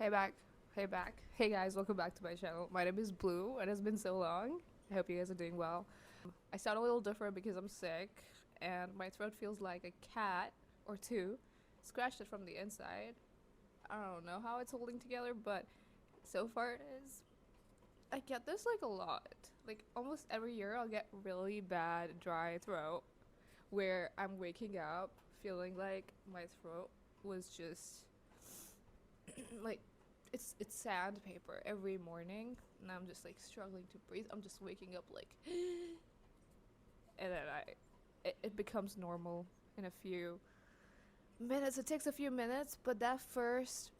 Hey back. Hey back. Hey guys, welcome back to my channel. My name is Blue and it's been so long. I hope you guys are doing well. I sound a little different because I'm sick and my throat feels like a cat or two scratched it from the inside. I don't know how it's holding together, but so far it is. I get this like a lot. Like almost every year I'll get really bad dry throat where I'm waking up feeling like my throat was just like it's sandpaper every morning and I'm just like struggling to breathe. I'm just waking up like and then it becomes normal in a few minutes. It takes a few minutes, but that first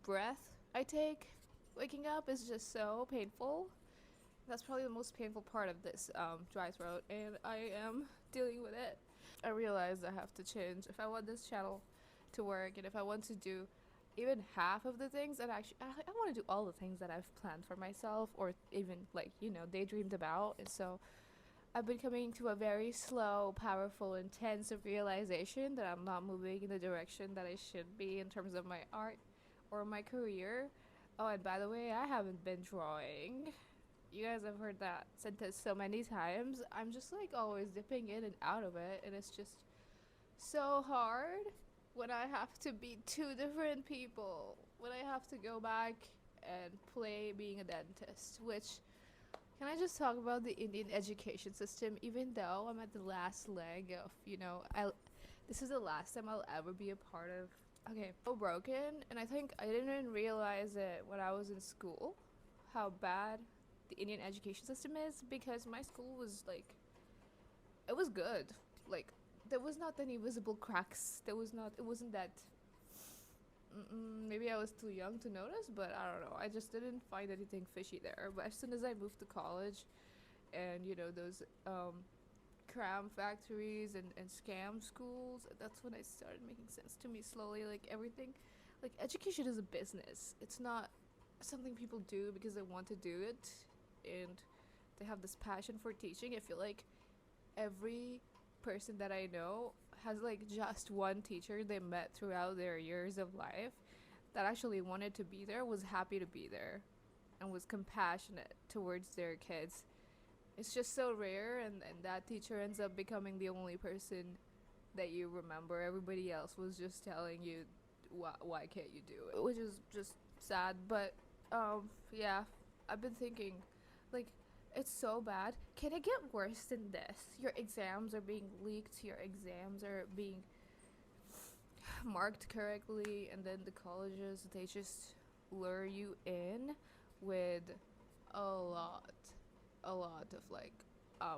breath I take waking up is just so painful. That's probably the most painful part of this dry throat, and I am dealing with it. I realized I have to change if I want this channel to work, and if I want to do even half of the things that I want to do all the things that I've planned for myself, or even like daydreamed about. And so I've been coming to a very slow, powerful, intense realization that I'm not moving in the direction that I should be in terms of my art or my career. Oh, and by the way, I haven't been drawing. You guys have heard that sentence so many times. I'm just like always dipping in and out of it, and it's just so hard when I have to be two different people. When I have to go back and play being a dentist, which can I just talk about the Indian education system? Even though I'm at the last leg of, I this is the last time I'll ever be a part of. Okay, so broken, and I think I didn't realize it when I was in school, how bad the Indian education system is because my school was like, it was good. Like, there was not any visible cracks. There was not. It wasn't that. Maybe I was too young to notice, but I don't know. I just didn't find anything fishy there. But as soon as I moved to college, and those cram factories and scam schools, that's when it started making sense to me slowly. Like everything, like education is a business. It's not something people do because they want to do it, and they have this passion for teaching. I feel like every person that I know has like just one teacher they met throughout their years of life that actually wanted to be there, was happy to be there, and was compassionate towards their kids. It's just so rare, and that teacher ends up becoming the only person that you remember. Everybody else was just telling you, why can't you do it? Which is just sad, but yeah, I've been thinking, like, it's so bad. Can it get worse than this? Your exams are being leaked, your exams are being marked correctly, and then the colleges, they just lure you in with a lot, a lot of like, I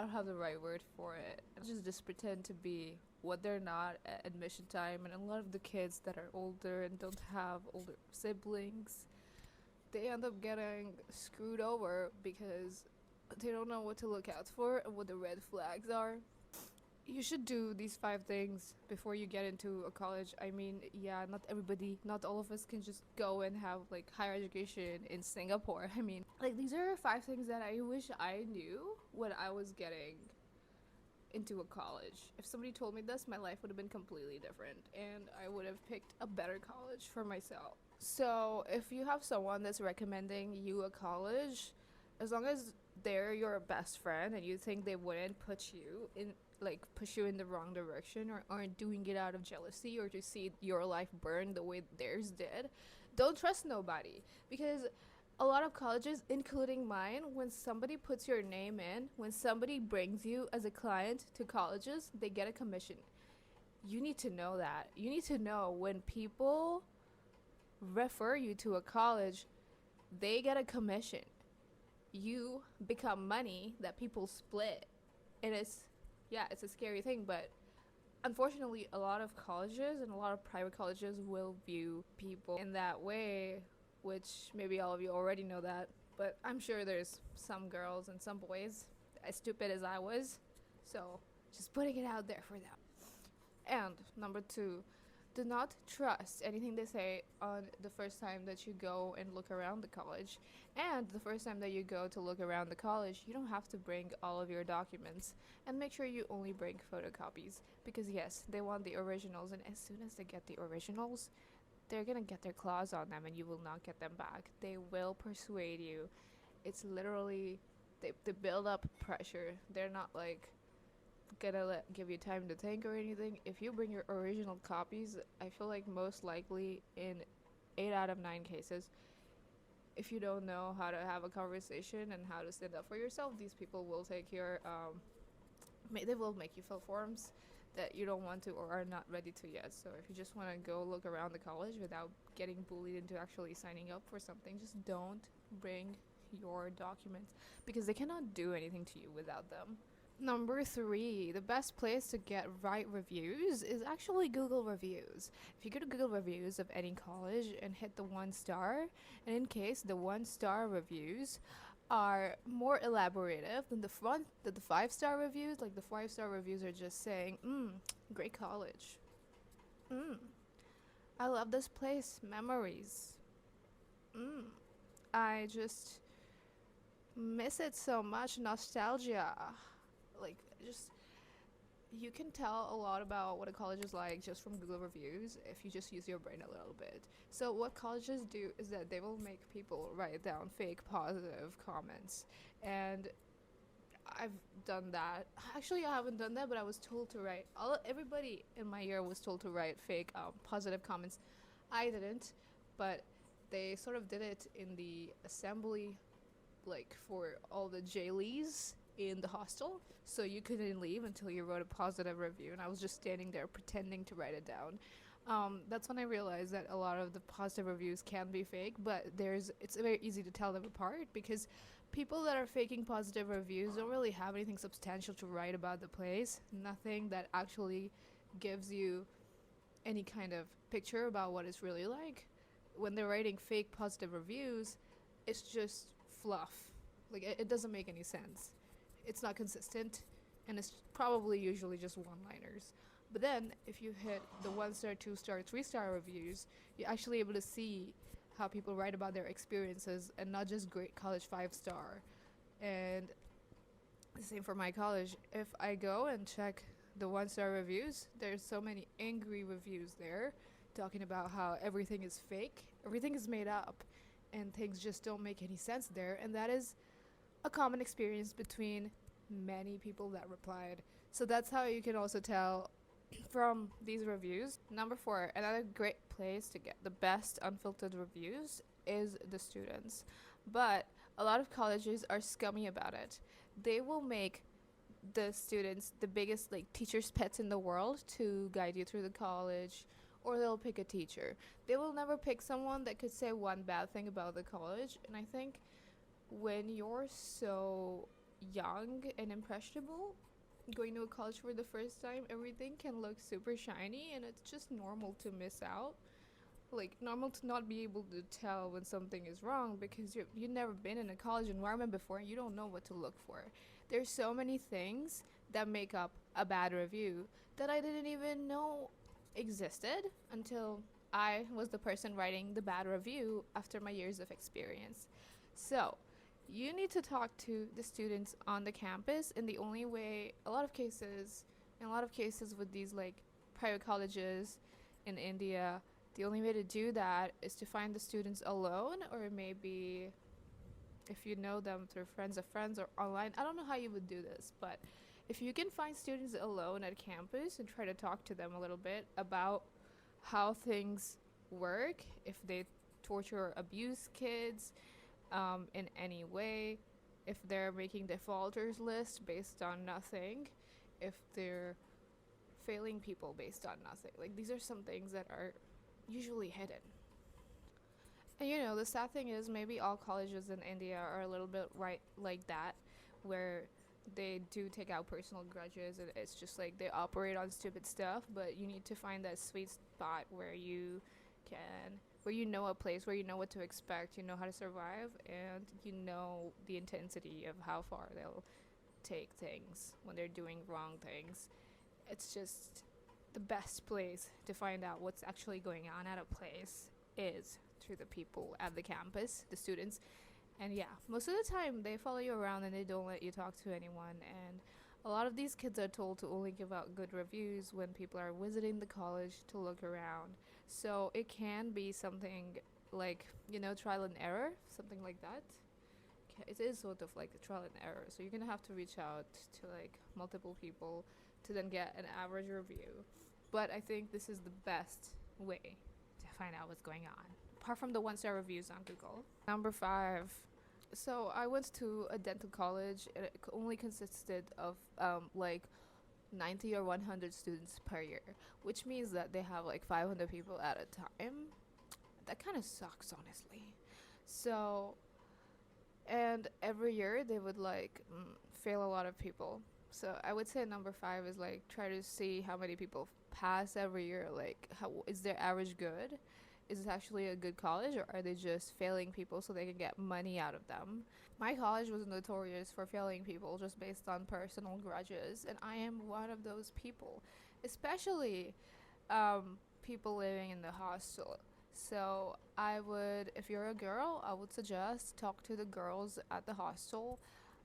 don't have the right word for it. Just pretend to be what they're not at admission time, and a lot of the kids that are older and don't have older siblings, they end up getting screwed over because they don't know what to look out for and what the red flags are. You should do these five things before you get into a college. I mean, yeah, not everybody, not all of us can just go and have like higher education in Singapore. I mean, like these are five things that I wish I knew when I was getting into a college. If somebody told me this, my life would have been completely different and I would have picked a better college for myself. So, if you have someone that's recommending you a college, as long as they're your best friend and you think they wouldn't put you in, like push you in the wrong direction, or aren't doing it out of jealousy or to see your life burn the way theirs did, don't trust nobody. Because a lot of colleges, including mine, when somebody puts your name in, when somebody brings you as a client to colleges, they get a commission. You need to know that. You need to know when people refer you to a college, they get a commission. You become money that people split. And yeah, it's a scary thing, but unfortunately, a lot of colleges and a lot of private colleges will view people in that way, which maybe all of you already know that, but I'm sure there's some girls and some boys as stupid as I was. So, just putting it out there for them. And number two, do not trust anything they say on the first time that you go and look around the college. And the first time that you go to look around the college, you don't have to bring all of your documents. And make sure you only bring photocopies. Because, yes, they want the originals, and as soon as they get the originals, they're gonna get their claws on them and you will not get them back. They will persuade you. It's literally, they build up pressure. They're not like gonna give you time to think or anything. If you bring your original copies, I feel like most likely in 8 out of 9 cases, if you don't know how to have a conversation and how to stand up for yourself, these people will take your they will make you fill forms that you don't want to or are not ready to yet. So if you just want to go look around the college without getting bullied into actually signing up for something, just don't bring your documents because they cannot do anything to you without them. Number 3, the best place to get right reviews is actually Google reviews. If you go to Google reviews of any college and hit the 1 star, and in case the 1 star reviews are more elaborative than the 5 star reviews, like the 5 star reviews are just saying, great college. I love this place, memories. I just miss it so much, nostalgia. Like, just, you can tell a lot about what a college is like just from Google reviews if you just use your brain a little bit. So what colleges do is that they will make people write down fake positive comments, and I've done that. Actually, I haven't done that, but I was told to write. Everybody in my year was told to write fake positive comments. I didn't, but they sort of did it in the assembly, like for all the jailees in the hostel, so you couldn't leave until you wrote a positive review, and I was just standing there pretending to write it down. That's when I realized that a lot of the positive reviews can be fake, but it's very easy to tell them apart because people that are faking positive reviews don't really have anything substantial to write about the place, nothing that actually gives you any kind of picture about what it's really like. When they're writing fake positive reviews, it's just fluff. Like, it doesn't make any sense. It's not consistent, and it's probably usually just one-liners. But then, if you hit the 1 star, 2 star, 3 star reviews, you're actually able to see how people write about their experiences and not just great college 5 star. And the same for my college. If I go and check the 1 star reviews, there's so many angry reviews there talking about how everything is fake, everything is made up, and things just don't make any sense there. And that is a common experience between many people that replied. So that's how you can also tell from these reviews. Number 4, another great place to get the best unfiltered reviews is the students. But a lot of colleges are scummy about it. They will make the students the biggest like teachers' pets in the world to guide you through the college, or they'll pick a teacher. They will never pick someone that could say one bad thing about the college. And I think when you're so young and impressionable, going to a college for the first time, everything can look super shiny, and it's just normal to miss out. Like, normal to not be able to tell when something is wrong because you've never been in a college environment before and you don't know what to look for. There's so many things that make up a bad review that I didn't even know existed until I was the person writing the bad review after my years of experience. So, you need to talk to the students on the campus, and the only way, in a lot of cases with these like private colleges in India, the only way to do that is to find the students alone, or maybe if you know them through friends of friends or online. I don't know how you would do this, but if you can find students alone at campus and try to talk to them a little bit about how things work, if they torture or abuse kids, in any way, if they're making defaulters list based on nothing, if they're failing people based on nothing. Like, these are some things that are usually hidden. And the sad thing is maybe all colleges in India are a little bit right like that, where they do take out personal grudges and it's just like they operate on stupid stuff, but you need to find that sweet spot where you know a place where you know what to expect, you know how to survive, and you know the intensity of how far they'll take things when they're doing wrong things. It's just the best place to find out what's actually going on at a place is through the people at the campus, the students. And yeah, most of the time they follow you around and they don't let you talk to anyone. And a lot of these kids are told to only give out good reviews when people are visiting the college to look around. So it can be something like, trial and error, something like that. It is sort of like a trial and error. So you're gonna have to reach out to like multiple people to then get an average review. But I think this is the best way to find out what's going on, apart from the 1-star reviews on Google. Number 5. So I went to a dental college. It only consisted of like 90 or 100 students per year, which means that they have like 500 people at a time. That kind of sucks, honestly. So, and every year they would like fail a lot of people. So I would say number 5 is like try to see how many people pass every year. Like, how is their average good? Is it actually a good college, or are they just failing people so they can get money out of them? My college was notorious for failing people just based on personal grudges, and I am one of those people, especially people living in the hostel. So I would, if you're a girl, I would suggest talk to the girls at the hostel.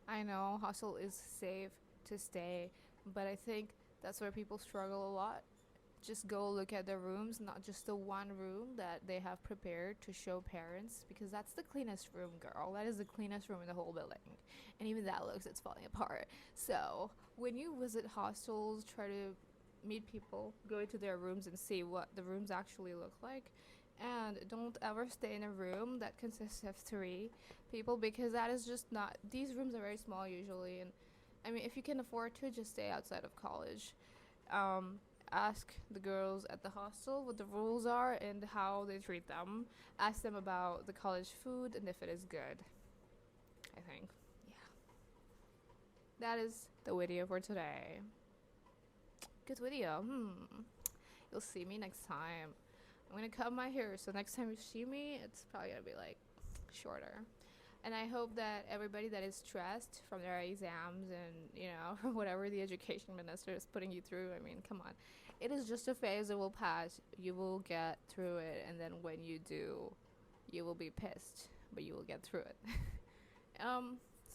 I know hostel is safe to stay, but I think that's where people struggle a lot. Just go look at their rooms, not just the one room that they have prepared to show parents, because that's the cleanest room, girl. That is the cleanest room in the whole building. And even that looks, it's falling apart. So when you visit hostels, try to meet people, go into their rooms and see what the rooms actually look like. And don't ever stay in a room that consists of 3 people, because that is just not, these rooms are very small usually. And I mean, if you can afford to, just stay outside of college. Ask the girls at the hostel what the rules are and how they treat them. Ask them about the college food and if it is good. I think. Yeah. That is the video for today. Good video. You'll see me next time. I'm gonna cut my hair, so next time you see me, it's probably gonna be like shorter. And I hope that everybody that is stressed from their exams and, from whatever the education minister is putting you through, I mean, come on. It is just a phase. It will pass. You will get through it. And then when you do, you will be pissed, but you will get through it.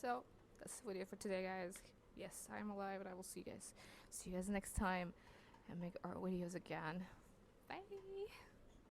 So that's the video for today, guys. Yes, I'm alive, and I will see you guys. See you guys next time and make art videos again. Bye.